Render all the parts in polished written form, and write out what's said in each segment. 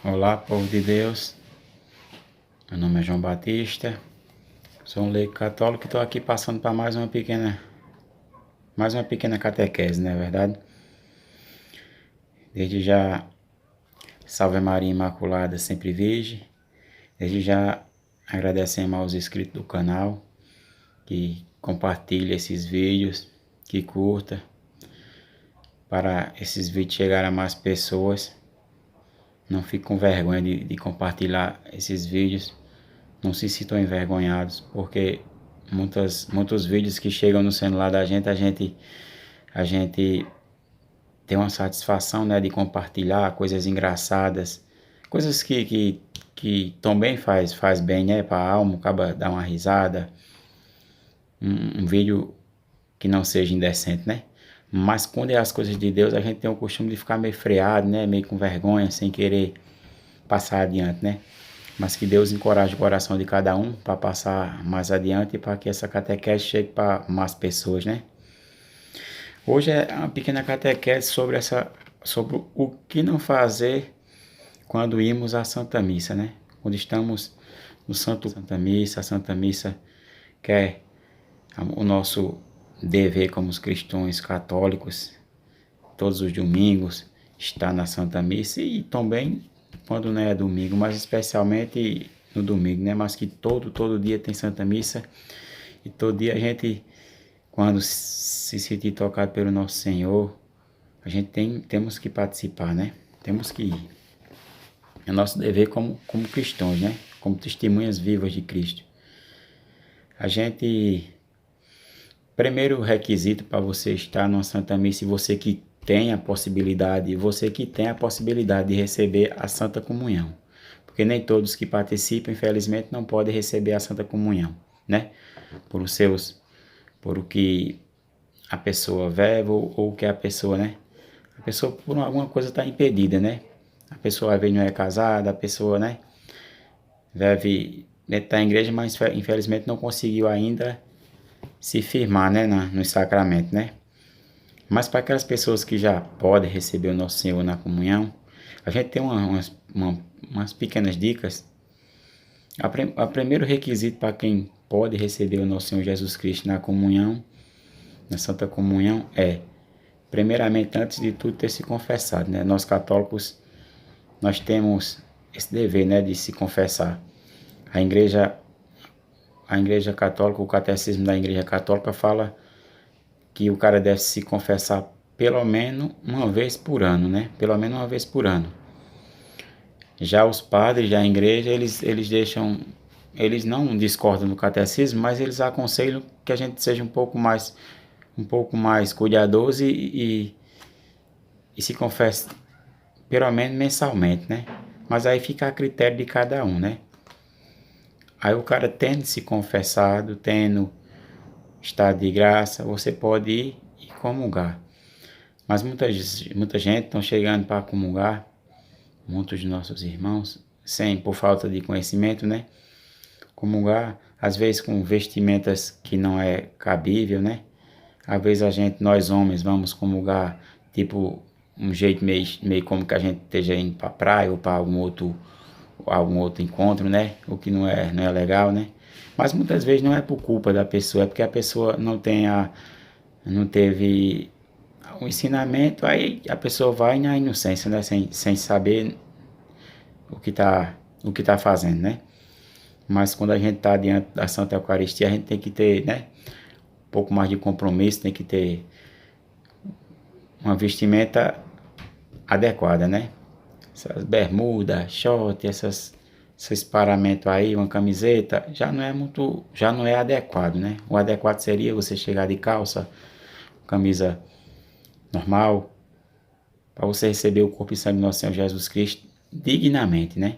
Olá, povo de Deus. Meu nome é João Batista. Sou um leigo católico e estou aqui passando para mais uma pequena catequese, não é verdade? Desde já, Salve Maria Imaculada, sempre virgem. Desde já, agradecemos aos inscritos do canal que compartilha esses vídeos, que curta, para esses vídeos chegarem a mais pessoas. Não fique com vergonha de compartilhar esses vídeos. Não se sintam envergonhados, porque muitos vídeos que chegam no celular da gente, a gente tem uma satisfação, né, de compartilhar coisas engraçadas, coisas que também faz bem, né, para a alma, acaba dar uma risada, um vídeo que não seja indecente, né? Mas quando é as coisas de Deus, a gente tem o costume de ficar meio freado, né, meio com vergonha, sem querer passar adiante, né? Mas que Deus encoraje o coração de cada um para passar mais adiante e para que essa catequese chegue para mais pessoas, né? Hoje é uma pequena catequese sobre o que não fazer quando irmos à Santa Missa, né? Quando estamos no Santa Missa, a Santa Missa que é o nosso dever como os cristãos católicos, todos os domingos, estar na Santa Missa e também quando não é domingo, mas especialmente no domingo, né? Mas que todo dia tem Santa Missa e todo dia a gente, quando se sentir tocado pelo nosso Senhor, a gente temos que participar, né? Temos que ir. É nosso dever como cristãos, né? Como testemunhas vivas de Cristo. Primeiro requisito para você estar numa Santa Missa, e você que tem a possibilidade de receber a Santa Comunhão. Porque nem todos que participam, infelizmente, não podem receber a Santa Comunhão, né? Por o que a pessoa vive ou o que a pessoa, né? A pessoa por alguma coisa está impedida, né? A pessoa às vezes não é casada, a pessoa, né? Deve estar em igreja, mas infelizmente não conseguiu ainda se firmar, né? No sacramento, né? Mas para aquelas pessoas que já podem receber o nosso Senhor na comunhão, a gente tem umas pequenas dicas. O primeiro requisito para quem pode receber o nosso Senhor Jesus Cristo na comunhão, na Santa Comunhão, é, primeiramente, antes de tudo, ter se confessado, né? Nós católicos, nós temos esse dever, né, de se confessar. A igreja católica, o catecismo da igreja católica fala que o cara deve se confessar pelo menos uma vez por ano, né? Pelo menos uma vez por ano. Já os padres da igreja, eles não discordam do catecismo, mas eles aconselham que a gente seja um pouco mais cuidadoso e se confesse pelo menos mensalmente, né? Mas aí fica a critério de cada um, né? Aí o cara tendo se confessado, tendo estado de graça, você pode ir e comungar. Mas muita gente estão chegando para comungar, muitos de nossos irmãos, por falta de conhecimento, né? Comungar, às vezes com vestimentas que não é cabível, né? Às vezes nós homens, vamos comungar, tipo, um jeito meio como que a gente esteja indo para a praia ou para algum outro encontro, né? O que não é legal, né? Mas muitas vezes não é por culpa da pessoa, é porque a pessoa não teve o ensinamento, aí a pessoa vai na inocência, né? Sem saber o que tá fazendo, né? Mas quando a gente está diante da Santa Eucaristia, a gente tem que ter, né, um pouco mais de compromisso, tem que ter uma vestimenta adequada, né? Essas bermudas, short, esses paramentos aí, uma camiseta, já não é adequado, né? O adequado seria você chegar de calça, camisa normal, para você receber o corpo e sangue do nosso Senhor Jesus Cristo dignamente, né?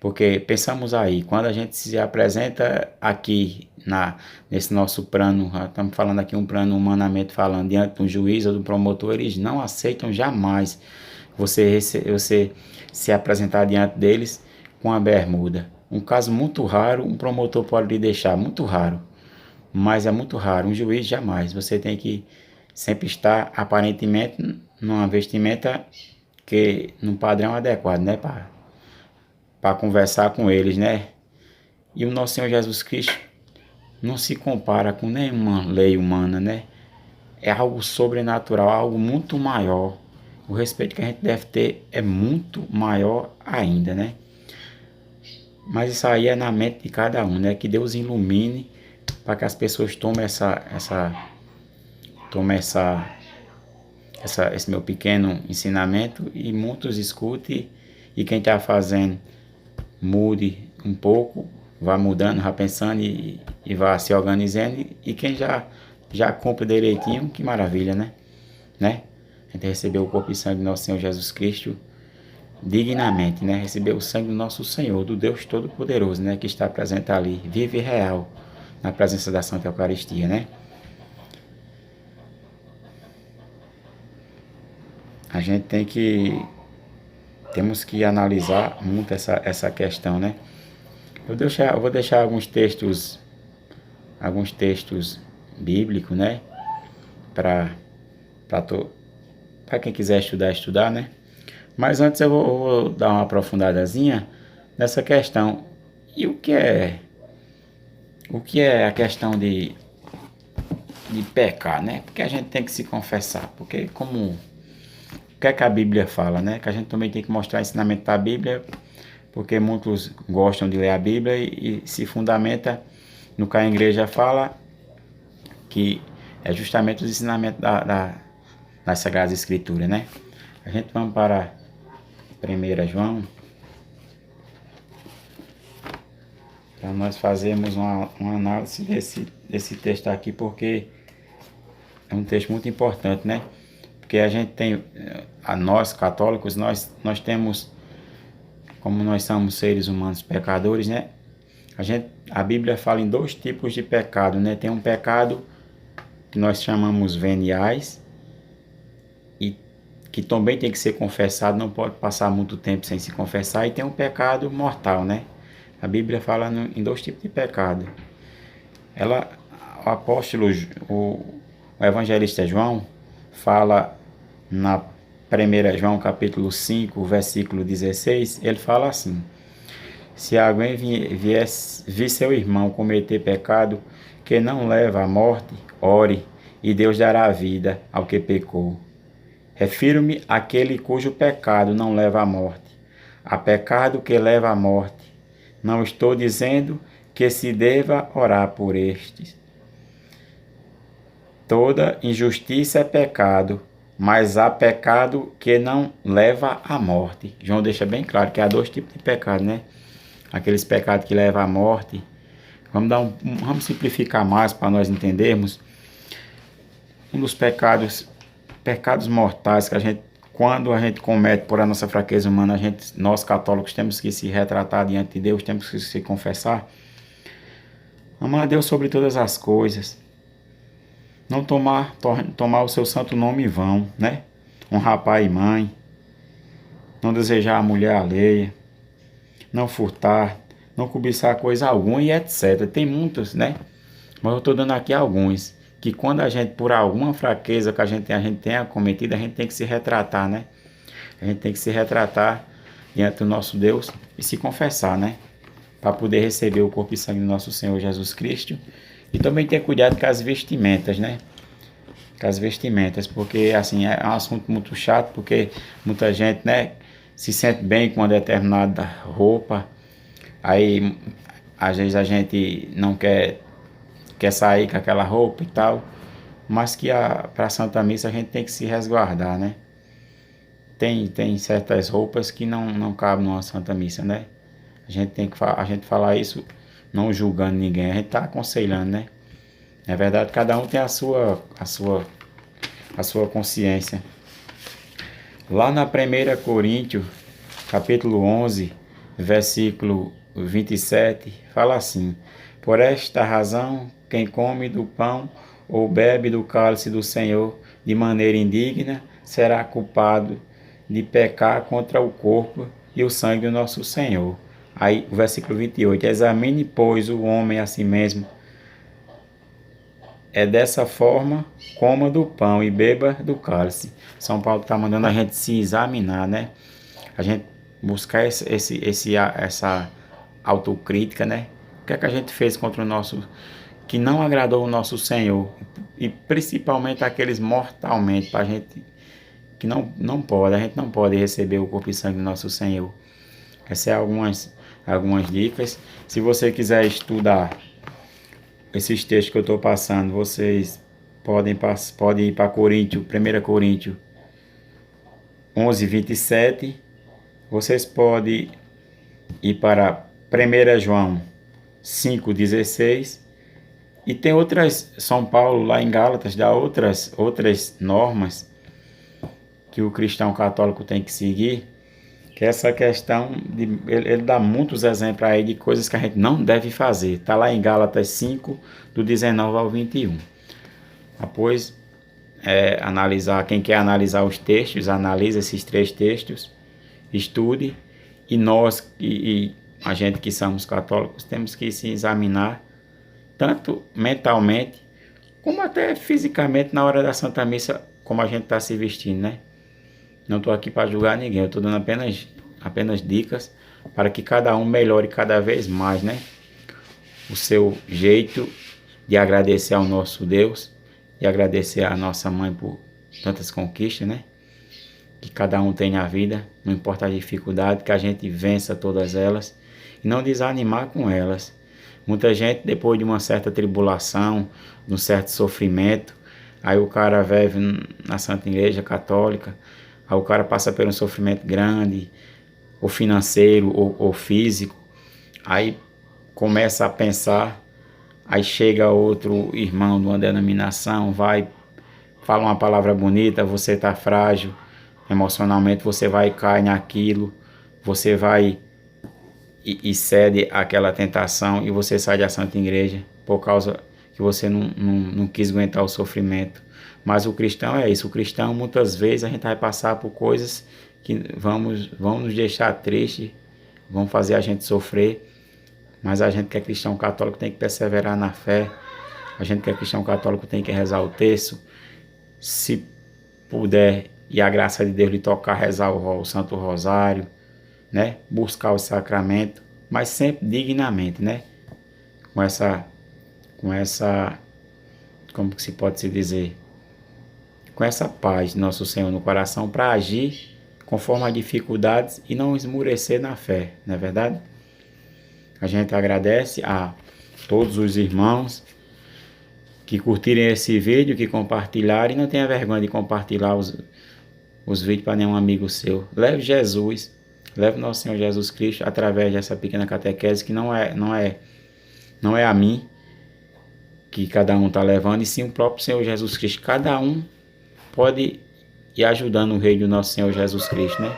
Porque pensamos aí, quando a gente se apresenta aqui nesse nosso plano, estamos falando aqui um plano humanamente falando, diante de um juiz ou do promotor, eles não aceitam jamais você se apresentar diante deles com a bermuda. Um caso muito raro, um promotor pode lhe deixar, muito raro, mas é muito raro, um juiz jamais. Você tem que sempre estar aparentemente numa vestimenta que num padrão adequado, né, para para conversar com eles, né? E o nosso Senhor Jesus Cristo não se compara com nenhuma lei humana, né? É algo sobrenatural, algo muito maior. O respeito que a gente deve ter é muito maior ainda, né? Mas isso aí é na mente de cada um, né? Que Deus ilumine para que as pessoas tomem esse meu pequeno ensinamento e muitos escutem e quem está fazendo mude um pouco, vá mudando, vá pensando e vá se organizando e quem já cumpre direitinho, que maravilha, né? A gente recebeu o corpo e sangue do nosso Senhor Jesus Cristo dignamente, né? Receber o sangue do nosso Senhor, do Deus Todo-Poderoso, né? Que está presente ali, vivo e real, na presença da Santa Eucaristia, né? A gente temos que analisar muito essa questão, né? Eu vou deixar alguns textos bíblicos, né? Para quem quiser estudar, né? Mas antes eu vou dar uma aprofundadazinha nessa questão. E o que é a questão de pecar, né? Porque a gente tem que se confessar, porque o que é que a Bíblia fala, né? Que a gente também tem que mostrar ensinamento da Bíblia, porque muitos gostam de ler a Bíblia e se fundamenta no que a igreja fala, que é justamente os ensinamentos das Sagradas Escrituras, né? A gente vamos para 1 João, para nós fazermos uma análise desse texto aqui, porque é um texto muito importante, né? Porque a gente tem, nós católicos, nós temos, como nós somos seres humanos pecadores, né? A Bíblia fala em dois tipos de pecado, né? Tem um pecado que nós chamamos veniais, e que também tem que ser confessado, não pode passar muito tempo sem se confessar, e tem um pecado mortal, né? A Bíblia fala em dois tipos de pecado. O apóstolo, o evangelista João, fala na 1 João capítulo 5, versículo 16, ele fala assim: se alguém vir seu irmão cometer pecado que não leva à morte, ore, e Deus dará vida ao que pecou. Refiro-me àquele cujo pecado não leva à morte. Há pecado que leva à morte. Não estou dizendo que se deva orar por estes. Toda injustiça é pecado, mas há pecado que não leva à morte. João deixa bem claro que há dois tipos de pecado, né? Aqueles pecados que levam à morte. Vamos simplificar mais para nós entendermos. Um dos pecados mortais que quando a gente comete por a nossa fraqueza humana, nós católicos temos que se retratar diante de Deus, temos que se confessar. Amar a Deus sobre todas as coisas. Não tomar o seu santo nome em vão, né? Honrar pai e mãe. Não desejar a mulher alheia. Não furtar. Não cobiçar coisa alguma e etc. Tem muitos, né? Mas eu estou dando aqui alguns. Que quando a gente, por alguma fraqueza que a gente tenha cometido, a gente tem que se retratar, né? A gente tem que se retratar diante do nosso Deus e se confessar, né? Para poder receber o corpo e sangue do nosso Senhor Jesus Cristo. E também ter cuidado com as vestimentas, né? Com as vestimentas, porque assim, é um assunto muito chato, porque muita gente, né, se sente bem com uma determinada roupa. Aí, às vezes a gente não quer sair com aquela roupa e tal, mas que para a Santa Missa a gente tem que se resguardar, né? Tem certas roupas que não cabem numa Santa Missa, né? A gente tem que falar isso não julgando ninguém, a gente está aconselhando, né? Na verdade, cada um tem a sua consciência. Lá na 1 Coríntios, capítulo 11, versículo 27, fala assim: por esta razão, quem come do pão ou bebe do cálice do Senhor de maneira indigna, será culpado de pecar contra o corpo e o sangue do nosso Senhor. Aí o versículo 28, examine, pois, o homem a si mesmo. É dessa forma, coma do pão e beba do cálice. São Paulo está mandando a gente se examinar, né? A gente buscar essa autocrítica, né? O que é que a gente fez contra o nosso, que não agradou o nosso Senhor, e principalmente aqueles mortalmente, para a gente, que não pode, a gente não pode receber o corpo e sangue do nosso Senhor. Essas são algumas dicas. Se você quiser estudar esses textos que eu estou passando, vocês podem ir para Coríntios, 1 Coríntios 11:27. Vocês podem ir para 1 João 5:16. E tem outras, São Paulo lá em Gálatas dá outras normas que o cristão católico tem que seguir, que é essa questão de, ele dá muitos exemplos aí de coisas que a gente não deve fazer. Está lá em Gálatas 5, do 19 ao 21. Após analisar, quem quer analisar os textos, analisa esses 3 textos, estude, e nós, a gente que somos católicos, temos que se examinar, tanto mentalmente, como até fisicamente, na hora da Santa Missa, como a gente está se vestindo, né? Não estou aqui para julgar ninguém, eu estou dando apenas dicas para que cada um melhore cada vez mais, né? O seu jeito de agradecer ao nosso Deus e agradecer à nossa mãe por tantas conquistas, né? Que cada um tem na vida, não importa a dificuldade, que a gente vença todas elas e não desanimar com elas. Muita gente, depois de uma certa tribulação, de um certo sofrimento, aí o cara vive na Santa Igreja Católica, aí o cara passa por um sofrimento grande, ou financeiro, ou físico, aí começa a pensar, aí chega outro irmão de uma denominação, vai, fala uma palavra bonita, você está frágil, emocionalmente você vai cair naquilo, você vai e cede àquela tentação, e você sai da Santa Igreja por causa que você não quis aguentar o sofrimento. Mas o cristão é isso, o cristão muitas vezes a gente vai passar por coisas que vão nos deixar triste, vão fazer a gente sofrer, mas a gente que é cristão católico tem que perseverar na fé, a gente que é cristão católico tem que rezar o terço, se puder, e a graça de Deus lhe tocar, rezar o Santo Rosário, né? Buscar o sacramento, mas sempre dignamente, né? Com essa, como que se pode se dizer? Com essa paz de nosso Senhor no coração, para agir conforme as dificuldades e não esmurecer na fé, não é verdade? A gente agradece a todos os irmãos que curtirem esse vídeo, que compartilharem, e não tenha vergonha de compartilhar os vídeos para nenhum amigo seu. Leve Jesus, leve nosso Senhor Jesus Cristo através dessa pequena catequese, que não é a mim que cada um está levando, e sim o próprio Senhor Jesus Cristo. Cada um pode ir ajudando o rei do nosso Senhor Jesus Cristo, né?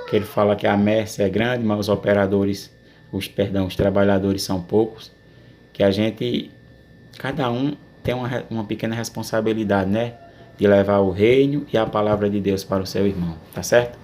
Que ele fala que a messe é grande, mas os operadores, os trabalhadores são poucos, que a gente, cada um tem uma pequena responsabilidade, né? De levar o reino e a palavra de Deus para o seu irmão, tá certo?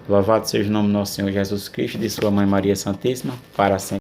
Louvado seja o nome do nosso Senhor Jesus Cristo, de sua mãe Maria Santíssima, para sempre.